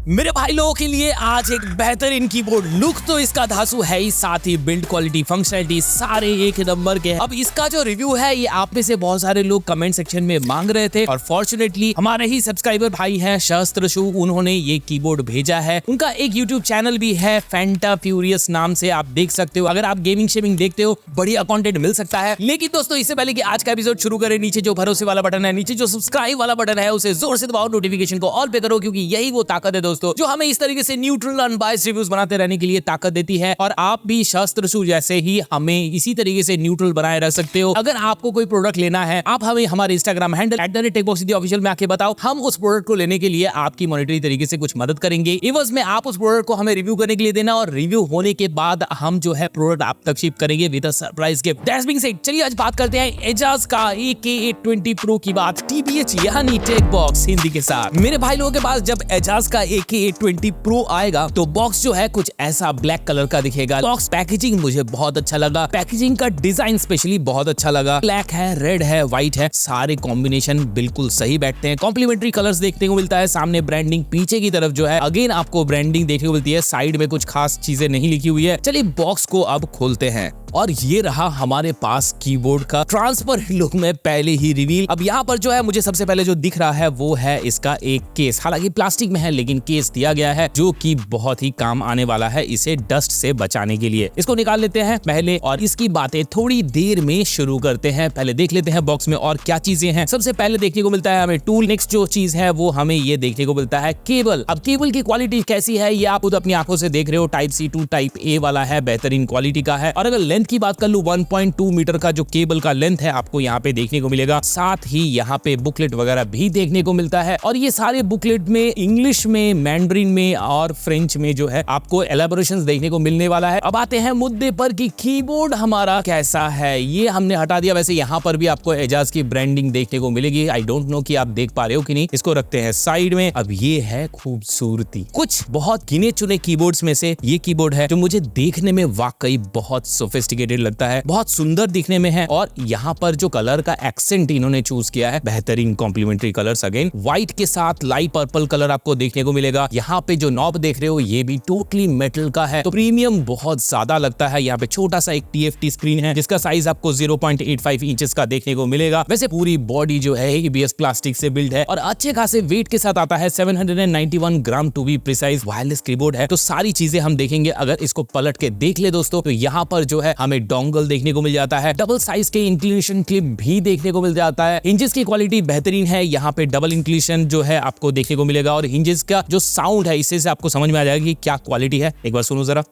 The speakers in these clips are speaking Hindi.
मेरे भाई लोगों के लिए आज एक बेहतरीन कीबोर्ड। लुक तो इसका धांसू है ही, साथ ही बिल्ड क्वालिटी, फंक्शनैलिटी सारे एक नंबर के हैं। अब इसका जो रिव्यू है ये आप में से बहुत सारे लोग कमेंट सेक्शन में मांग रहे थे और फॉर्चुनेटली हमारे ही सब्सक्राइबर भाई हैं सहस्त्र शू, उन्होंने ये कीबोर्ड भेजा है। उनका एक यूट्यूब चैनल भी है फैंटा फ्यूरियस नाम से, आप देख सकते हो। अगर आप गेमिंग शेमिंग देखते हो बढ़िया कंटेंट मिल सकता है। लेकिन दोस्तों इससे पहले कि आज का एपिसोड शुरू करें, नीचे जो भरोसे वाला बटन है, नीचे जो सब्सक्राइब वाला बटन है उसे जोर से दबाओ, नोटिफिकेशन को ऑल पे करो, क्योंकि यही वो ताकत है दोस्तों जो हमें इस तरीके से न्यूट्रल अनबायस्ड रिव्यूज बनाते रहने के लिए ताकत देती है। और आप भी शस्त्रशू जैसे ही हमें इसी तरीके से न्यूट्रल बनाए रख सकते हो। अगर आपको कोई प्रोडक्ट लेना है, आप हमें हमारे इंस्टाग्राम हैंडल @techboxindia में आके बताओ, हम उस प्रोडक्ट को लेने के लिए आपकी मॉनेटरी तरीके से कुछ मदद करेंगे। एवज में आप उस प्रोडक्ट को हमें रिव्यू करने के लिए देना, और रिव्यू होने के बाद हम जो है प्रोडक्ट आप तक शिप करेंगे with a surprise gift. That's being said, चलिए आज बात करते हैं एजाज का AK820 Pro की बात, TBH यानी टेकबॉक्स हिंदी के साथ। मेरे भाई लोगों के पास जब एजाज का AK820 Pro आएगा तो बॉक्स जो है कुछ ऐसा ब्लैक कलर का दिखेगा। बॉक्स पैकेजिंग मुझे बहुत अच्छा लगा, पैकेजिंग का डिजाइन स्पेशली बहुत अच्छा लगा। ब्लैक है, रेड है, व्हाइट है, सारे कॉम्बिनेशन बिल्कुल सही बैठते हैं। कॉम्प्लीमेंट्री कलर्स देखने को मिलता है, सामने ब्रांडिंग, पीछे की तरफ जो है अगेन आपको ब्रांडिंग देखने को मिलती है। साइड में कुछ खास चीजें नहीं लिखी हुई है। चलिए बॉक्स को अब खोलते हैं और ये रहा हमारे पास कीबोर्ड का ट्रांसपेरेंट लुक में पहले ही रिवील। अब यहाँ पर जो है मुझे सबसे पहले जो दिख रहा है वो है इसका एक केस, हालांकि प्लास्टिक में है लेकिन केस दिया गया है जो कि बहुत ही काम आने वाला है इसे डस्ट से बचाने के लिए। इसको निकाल लेते हैं पहले और इसकी बातें थोड़ी देर में शुरू करते हैं। पहले देख लेते हैं बॉक्स में और क्या चीजें हैं। सबसे पहले देखने को मिलता है हमें टूल। नेक्स्ट जो चीज है वो हमें ये देखने को मिलता है केबल। अब केबल की क्वालिटी कैसी है ये आप खुद अपनी आंखों से देख रहे हो। Type C to type A वाला है, बेहतरीन क्वालिटी का है। और अगर लेंथ की बात कर लूं, 1.2 मीटर का जो केबल का लेंथ है आपको यहाँ पे देखने को मिलेगा। साथ ही यहाँ पे बुकलेट वगैरह भी देखने को मिलता है और ये सारे बुकलेट में इंग्लिश में, मैंड्रिन में और फ्रेंच में जो है आपको एलेबोरेशंस देखने को मिलने वाला है। अब आते हैं मुद्दे पर कि कीबोर्ड हमारा कैसा है, ये हमने हटा दिया। वैसे यहाँ पर भी आपको एजाज की ब्रांडिंग देखने को मिलेगी। आई डोंट नो कि आप देख पा रहे हो कि नहीं। इसको रखते हैं साइड में। अब ये है खूबसूरती। कुछ बहुत गिने चुने कीबोर्ड्स में से ये कीबोर्ड है जो मुझे देखने में वाकई बहुत सोफिस्टिकेटेड लगता है, बहुत सुंदर दिखने में है। और यहाँ पर जो कलर का एक्सेंट इन्होंने चूज किया है, बेहतरीन कॉम्प्लीमेंट्री कलर्स, अगेन व्हाइट के साथ लाइट पर्पल कलर आपको देखने को मिलेगा। यहाँ पे जो नॉब देख रहे हो ये भी टोटली मेटल का है, तो प्रीमियम बहुत ज्यादा लगता है। यहाँ पे छोटा सा एक TFT स्क्रीन है जिसका साइज आपको 0.85 इंचेस का देखने को मिलेगा। वैसे पूरी बॉडी जो है ABS प्लास्टिक से बिल्ड है और अच्छे खासे वेट के साथ आता है, 791 gram to be precise. Wireless keyboard है तो सारी चीजें हम देखेंगे। अगर इसको पलट के देख ले दोस्तों तो यहाँ पर जो है हमें डोंगल देखने को मिल जाता है, डबल साइज के इंक्लिनेशन क्लिप भी देखने को मिल जाता है। हिंजेस की क्वालिटी बेहतरीन है, यहाँ पे डबल इंक्लिनेशन जो है आपको देखने को मिलेगा। और हिंजेस का जो साउंड है इससे आपको समझ में आ जाएगा कि क्या क्वालिटी है। एक बार सुनो जरा,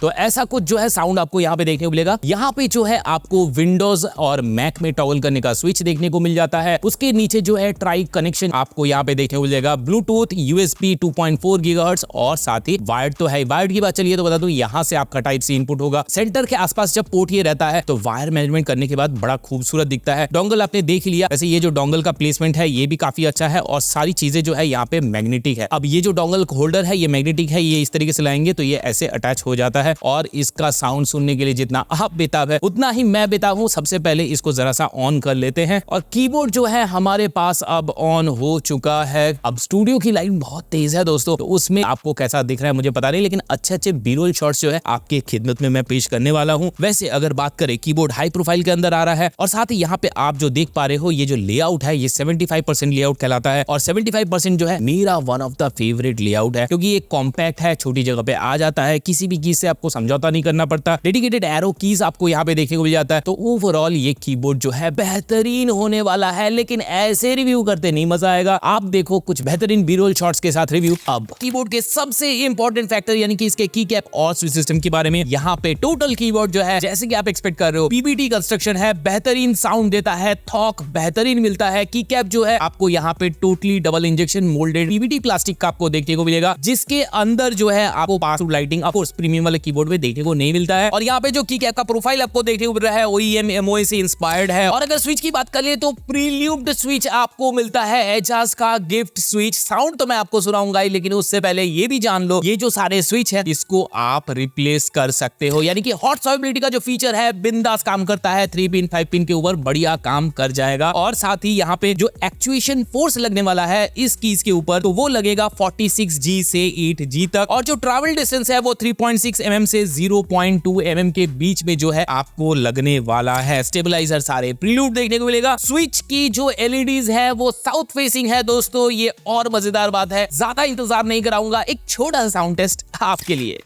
तो ऐसा कुछ जो है साउंड आपको यहाँ पे देखने को मिलेगा। यहाँ पे जो है आपको विंडोज और मैक में टॉगल करने का स्विच देखने को मिल जाता है। उसके नीचे जो है ट्राई कनेक्शन आपको यहाँ पे देखने को मिल जाएगा, ब्लूटूथ, USB 2.4 गीगाहर्ट्ज और साथ ही वायर्ड तो है। वायर्ड की बात चलिए तो बता दूं, यहाँ से आपका टाइप C इनपुट होगा। सेंटर के आसपास जब पोर्ट ये रहता है तो वायर मैनेजमेंट करने के बाद बड़ा खूबसूरत दिखता है। डोंगल आपने देख लिया। वैसे ये जो डोंगल का प्लेसमेंट है ये भी काफी अच्छा है और सारी चीजें जो है यहाँ पे मैग्नेटिक है। अब ये जो डोंगल होल्डर है ये मैग्नेटिक है, ये इस तरीके से लाएंगे तो ये ऐसे अटैच हो जाता है। और इसका साउंड सुनने के लिए जितना आप बेताब है उतना ही मैं बेताब हूं। सबसे पहले इसको जरा सा ऑन कर लेते हैं और कीबोर्ड जो है हमारे पास अब ऑन हो चुका है। अब स्टूडियो की लाइट बहुत तेज है दोस्तों, तो उसमें आपको कैसा दिख रहा है मुझे पता नहीं, लेकिन अच्छे बी-रोल शॉट्स जो है आपके खिदमत में मैं पेश करने वाला हूं। वैसे अगर बात करें, कीबोर्ड हाई प्रोफाइल के अंदर आ रहा है और साथ ही यहाँ पे आप जो देख पा रहे हो ये जो लेआउट है ये 75% लेआउट कहलाता है। और 75% जो है मेरा one of the favourite layout है, क्योंकि ये कॉम्पैक्ट है, छोटी जगह पे आ जाता है, किसी भी चीज से आपको समझौता नहीं करना पड़ता। डेडिकेटेड एरो कीज आपको यहाँ पे देखने को मिल जाता है। तो ओवरऑल ये कीबोर्ड जो है बेहतरीन होने वाला है। लेकिन ऐसे रिव्यू करते नहीं मजा आएगा, आप देखो कुछ बेहतरीन बी-रोल शॉट्स के साथ रिव्यू। अब कीबोर्ड के सबसे इंपॉर्टेंट फैक्टर यानी कि इसके की कैप और स्विच सिस्टम के बारे में। यहाँ पे टोटल कीबोर्ड जो है जैसे कि आप एक्सपेक्ट कर रहे हो PBT कंस्ट्रक्शन है, बेहतरीन साउंड देता है, थॉक बेहतरीन मिलता है। की कैप जो है आपको यहाँ पे totally double injection moulded PBT plastic का आपको देखने को मिलेगा, जिसके अंदर जो है आपको pass through lighting, of course premium वाले कीबोर्ड में देखने को नहीं मिलता है। और यहाँ पे जो की कैप का प्रोफाइल आपको देखने को मिल रहा है OEM MOA से इंस्पायर्ड है। और अगर स्विच की बात कर ले तो प्रील्यूड स्विच आपको मिलता है एजाज का गिफ्ट स्विच। साउंड तो मैं आपको सुनाऊंगा ही, लेकिन उससे पहले ये भी जान लो ये जो सारे स्विच है इसको आप रिप्लेस कर सकते हो, यानी कि हॉट स्वैपेबिलिटी का जो फीचर है बिंदास काम करता है। 3 पिन 5 पिन के ऊपर बढ़िया काम कर जाएगा। और साथ ही यहाँ पे जो एक्चुएशन फोर्स लगने वाला है इस कीज के ऊपर तो वो लगेगा 46G से 8G तक। और जो ट्रैवल डिस्टेंस है वो 3.6 mm से 0.2 mm के बीच में जो है आपको लगने वाला है। स्टेबलाइजर सारे प्रील्यूड देखने को मिलेगा। स्विच की जो LEDs है वो साउथ फेसिंग है दोस्तों, ये और मजेदार बात है। ज्यादा इंतजार नहीं कराऊंगा, एक छोटा सा साउंड टेस्ट आपके लिए।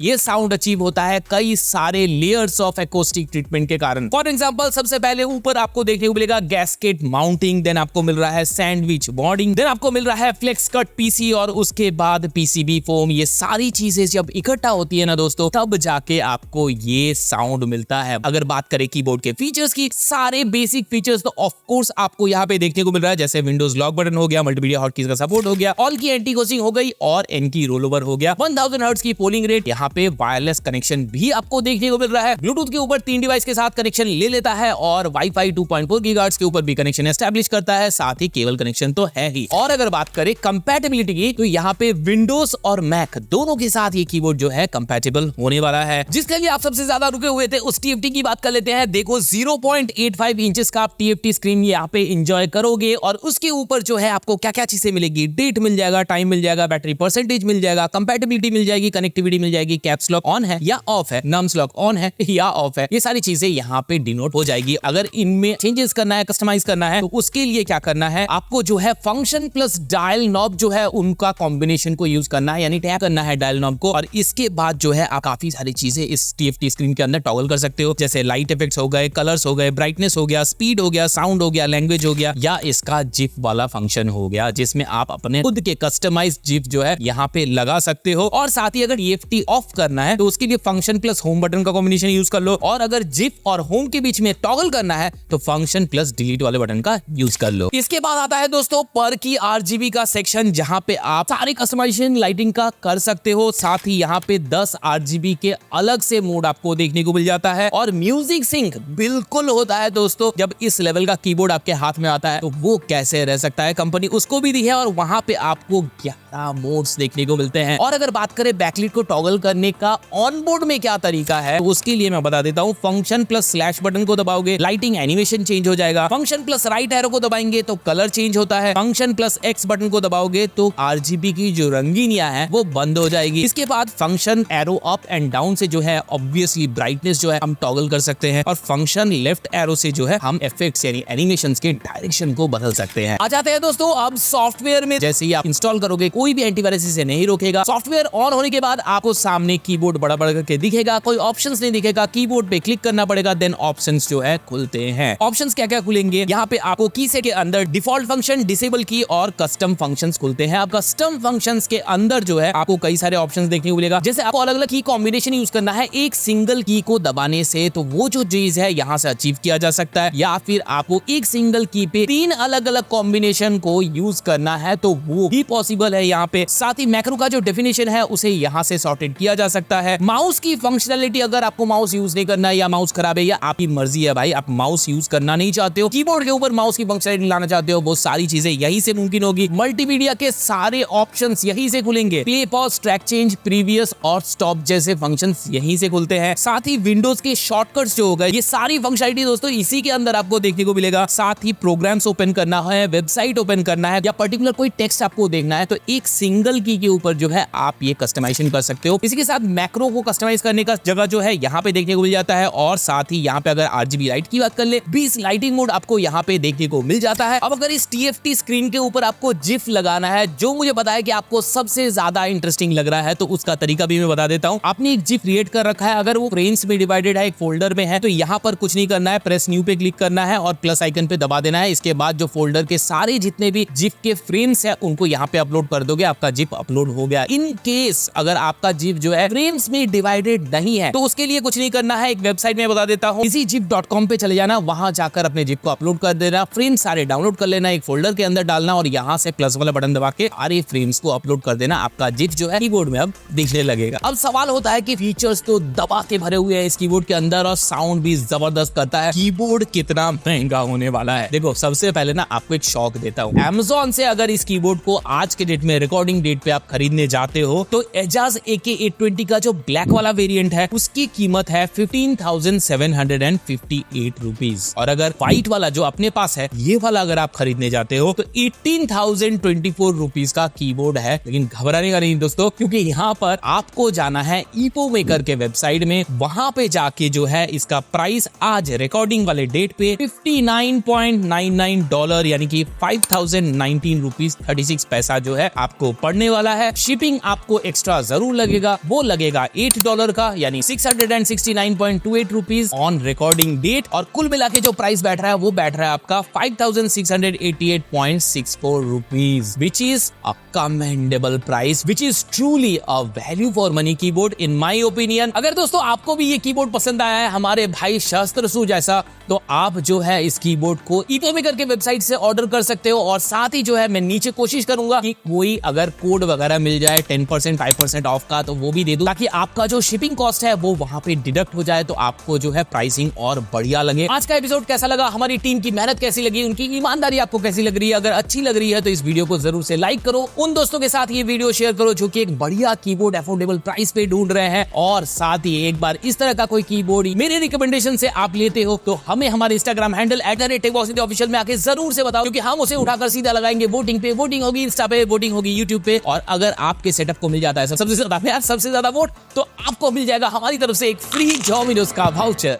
ये साउंड अचीव होता है कई सारे लेयर्स ऑफ एकॉस्टिक ट्रीटमेंट के कारण। फॉर एग्जांपल सबसे पहले ऊपर आपको देखने को मिलेगा गैस्केट माउंटिंग, देन आपको मिल रहा है सैंडविच बॉन्डिंग, देन आपको मिल रहा है फ्लेक्स कट पीसी और उसके बाद PCB फोम। ये सारी चीजें जब इकट्ठा होती है ना दोस्तों तब जाके आपको ये साउंड मिलता है। अगर बात करें कीबोर्ड के फीचर्स की, सारे बेसिक फीचर्स तो ऑफ कोर्स आपको यहाँ पे देखने को मिल रहा है, जैसे विंडोज लॉक बटन हो गया, मल्टीमीडिया हॉटकीज का सपोर्ट हो गया, ऑल की एंटी कोसिंग हो गई और एन की रोल ओवर हो गया, 1000 हर्ट्ज की पोलिंग रेट, यहाँ पे वायरलेस कनेक्शन भी आपको देखने को मिल रहा है। ब्लूटूथ के ऊपर 3 डिवाइस के साथ कनेक्शन ले लेता है और वाईफाई 2.4 गीगाहर्ट्ज के ऊपर भी कनेक्शन एस्टैब्लिश करता है, साथ ही केबल कनेक्शन तो है ही। और अगर बात करें कंपैटिबिलिटी की तो यहाँ पे विंडोज और मैक दोनों के साथ ये कीबोर्ड जो है कंपैटिबल होने वाला है। जिसके लिए आप सबसे ज्यादा रुके हुए थे उस TFT की बात कर लेते हैं। देखो 0.85 इंचेस का आप TFT स्क्रीन यहाँ पे एंजॉय करोगे और उसके ऊपर जो है आपको क्या क्या चीजें मिलेगी, डेट मिल जाएगा, टाइम मिल जाएगा, बैटरी परसेंटेज मिल जाएगा, कंपैटिबिलिटी मिल जाएगी, कनेक्टिविटी मिल जाएगी, कैप्स लॉक ऑन है या ऑफ है, नम्स लॉक ऑन है या ऑफ है, ये सारी चीजें यहाँ पे डिनोट हो जाएगी। अगर इनमें चेंजेस करना है, कस्टमाइज करना है तो उसके लिए क्या करना है, आपको जो है फंक्शन प्लस डायल नॉब जो है उनका कॉम्बिनेशन को यूज करना है, यानी टैप करना है डायल नॉब को। और इसके बाद जो है आप काफी सारी चीजें इस TFT स्क्रीन के अंदर टॉगल कर सकते हो, जैसे लाइट इफेक्ट्स हो गए, कलर्स हो गए, ब्राइटनेस हो गया, स्पीड हो गया, साउंड हो गया, लैंग्वेज हो गया, या इसका जिफ वाला फंक्शन हो गया जिसमें आप अपने खुद के कस्टमाइज्ड जिफ जो है यहाँ पे लगा सकते हो। और साथ ही अगर TFT ऑफ करना है तो उसके लिए फंक्शन प्लस होम बटन का कॉम्बिनेशन यूज कर लो, और अगर जिफ और होम के बीच में टॉगल करना है तो फंक्शन प्लस डिलीट वाले बटन का यूज कर लो। इसके बाद आता है दोस्तों पर की RGB का सेक्शन, जहां पे आप सारे कस्टमाइजेशन लाइटिंग का कर सकते हो। साथ ही यहाँ पे 10 RGB के अलग से मोड आपको देखने को मिल जाता है और म्यूजिक सिंक बिल्कुल होता है दोस्तों। जब इस लेवल का कीबोर्ड आपके हाथ में आता है तो वो कैसे रह सकता है, कंपनी उसको भी दी है और वहां पे आपको 11 मोड्स देखने को मिलते हैं। और अगर बात करें बैकलाइट को टॉगल करने का ऑनबोर्ड में क्या तरीका है तो उसके लिए मैं बता देता हूँ। फंक्शन प्लस स्लैश बटन को दबाओगे लाइटिंग एनिमेशन चेंज हो जाएगा, फंक्शन प्लस राइट एरो को दबाएंगे तो कलर चेंज होता है, फंक्शन प्लस X बटन को दबाओगे तो RGB की जो रंगीनियां है वो बंद हो जाएगी। इसके बाद function arrow up and down से जो है ऑब्वियसली ब्राइटनेस जो है हम टॉगल कर सकते हैं, और फंक्शन लेफ्ट एरो से जो है हम इफेक्ट्स यानी एनिमेशंस के डायरेक्शन को बदल सकते हैं। आ जाते हैं दोस्तों अब सॉफ्टवेयर में। जैसे ही आप इंस्टॉल करोगे कोई भी एंटीवायरस इसे नहीं रोकेगा। सॉफ्टवेयर ऑन होने के बाद आपको सामने कीबोर्ड बड़ा बड़ा करके दिखेगा, कोई ऑप्शंस नहीं दिखेगा, कीबोर्ड पे क्लिक करना पड़ेगा, देन ऑप्शंस जो है खुलते हैं। ऑप्शंस क्या क्या खुलेंगे, यहाँ पे आपको की सेट के अंदर डिफॉल्ट फंक्शन, डिसेबल की और कस्टम फंक्शंस खुलते हैं। अब कस्टम फंक्शंस के अंदर जो है आपको कई सारे ऑप्शंस देखने को मिलेगा, जैसे आपको अलग अलग की कॉम्बिनेशन यूज करना है एक सिंगल की को दबाने से, तो वो जो चीज है यहाँ से अचीव किया जा सकता है, या फिर आपको एक सिंगल की पे 3 अलग अलग कॉम्बिनेशन को यूज करना है तो वो भी पॉसिबल है यहाँ पे। साथ ही मैक्रो का जो डेफिनेशन है उसे यहाँ से सॉर्टेड किया जा सकता है। माउस की फंक्शनलिटी, अगर आपको माउस यूज नहीं करना है या माउस खराब है या आपकी मर्जी है भाई, आप माउस यूज करना नहीं चाहते हो, कीबोर्ड के ऊपर माउस की फंक्शनलिटी लाना चाहते हो, वो सारी चीजें यहीं से मुमकिन होगी। मल्टीमीडिया के सारे ऑप्शंस यहीं से खुलेंगे, play pause, track change, previous और स्टॉप जैसे फंक्शंस यहीं से खुलते हैं। साथ ही विंडोज के शॉर्टकट्स जो हो गए, ये सारी फंक्शनलिटी दोस्तों इसी के अंदर आपको देखने को मिलेगा। साथ ही प्रोग्राम्स ओपन करना है, वेबसाइट ओपन करना है या पर्टिकुलर कोई टेक्स्ट आपको देखना है तो एक सिंगल की के ऊपर जो है आप ये कस्टमाइजेशन कर सकते हो। इसी के के साथ मैक्रो को कस्टमाइज करने का जगह जो है यहाँ पे देखने को मिल जाता है, और साथ ही यहाँ पे अगर RGB लाइट की बात कर ले 20 लाइटिंग मोड आपको यहाँ पे देखने को मिल जाता है। अब अगर इस TFT स्क्रीन के ऊपर आपको जिफ लगाना है, जो मुझे पता है कि आपको सबसे ज्यादा इंटरेस्टिंग लग रहा है, तो उसका तरीका भी मैं बता देता हूँ। आपने एक जिफ क्रिएट कर रखा है, अगर वो फ्रेम्स में डिवाइडेड है, एक फोल्डर में है, तो यहाँ पर कुछ नहीं करना है, प्रेस न्यू पे क्लिक करना है और प्लस आइकन पे दबा देना है। इसके बाद जो फोल्डर के सारे जितने भी जिफ के फ्रेम्स है उनको यहाँ पे अपलोड कर दोगे, आपका जिफ अपलोड हो गया। इन केस अगर आपका जिफ जो है फ्रेम्स में डिवाइडेड नहीं है, तो उसके लिए कुछ नहीं करना है, एक वेबसाइट में बता देता हूँ, इसी gif.com पे चले जाना, वहां जाकर अपने जिफ को अपलोड कर देना, फ्रेम्स सारे डाउनलोड कर लेना, एक फोल्डर के अंदर डालना और यहाँ से प्लस वाला बटन दबा के सारे फ्रेम्स को अपलोड कर देना। आपका जिफ जो है कीबोर्ड में अब दिखने लगेगा। अब सवाल होता है कि फीचर्स तो दबा के भरे हुए हैं इस कीबोर्ड के अंदर और साउंड भी जबरदस्त करता है, कीबोर्ड कितना महंगा होने वाला है। देखो सबसे पहले ना आपको एक शॉक देता हूँ, Amazon से अगर इस कीबोर्ड को आज के डेट में रिकॉर्डिंग डेट पे आप खरीदने जाते हो तो एजाज AK820 का जो ब्लैक वाला वेरिएंट है उसकी कीमत है 15,758 रुपीज, और अगर व्हाइट वाला जो अपने पास है ये वाला अगर आप खरीदने जाते हो तो 18,024 रुपीज का कीबोर्ड है। लेकिन घबराने का नहीं दोस्तों, क्योंकि यहाँ पर आपको जाना है ईपो मेकर के वेबसाइट में, वहां पे जाके जो है इसका प्राइस आज रिकॉर्डिंग वाले डेट पे $59.99 यानी कि 5,019 रुपीज 36 पैसा जो है आपको पड़ने वाला है। शिपिंग आपको एक्स्ट्रा जरूर लगेगा, वो लगेगा $8 का यानी 669.28 रुपीज ऑन रिकॉर्डिंग डेट, और कुल मिला के जो प्राइस बैठ रहा है वो बैठ रहा है आपका 5,688.64 rupees, which is a commendable price, which is truly a value for money keyboard in my opinion. अगर दोस्तों आपको भी ये कीबोर्ड पसंद आया है हमारे भाई शस्त्रसु जैसा, तो आप जो है इस कीबोर्ड को ईपो मेकर के वेबसाइट से ऑर्डर कर सकते हो, और साथ ही जो है मैं नीचे कोशिश करूंगा कि कोई अगर कोड वगैरह मिल जाए 10% 5% ऑफ का, तो वो भी दे दूं, ताकि आपका जो शिपिंग कॉस्ट है वो वहां पे डिडक्ट हो जाए, तो आपको जो है प्राइसिंग और बढ़िया लगे। आज का एपिसोड कैसा लगा, हमारी टीम की मेहनत कैसी लगी, उनकी ईमानदारी आपको कैसी लग रही है? अगर अच्छी लग रही है तो इस वीडियो को जरूर से लाइक करो, उन दोस्तों के साथ ये वीडियो शेयर करो जो कि एक बढ़िया कीबोर्ड अफोर्डेबल प्राइस पे ढूंढ रहे हैं, और साथ ही एक बार इस तरह का कोई कीबोर्ड मेरे रिकमेंडेशन से आप लेते हो तो हमें हमारे इंस्टाग्राम हैंडल @techbossindie में आके जरूर से बताओ, क्योंकि हम उसे उठाकर सीधा लगाएंगे वोटिंग पे। वोटिंग होगी इंस्टा पे, वोटिंग होगी यूट्यूब पे, और अगर आपके सेटअप को मिल जाता है सबसे ज्यादा वोट, तो आपको मिल जाएगा हमारी तरफ से एक फ्री डोमिनोज का वाउचर।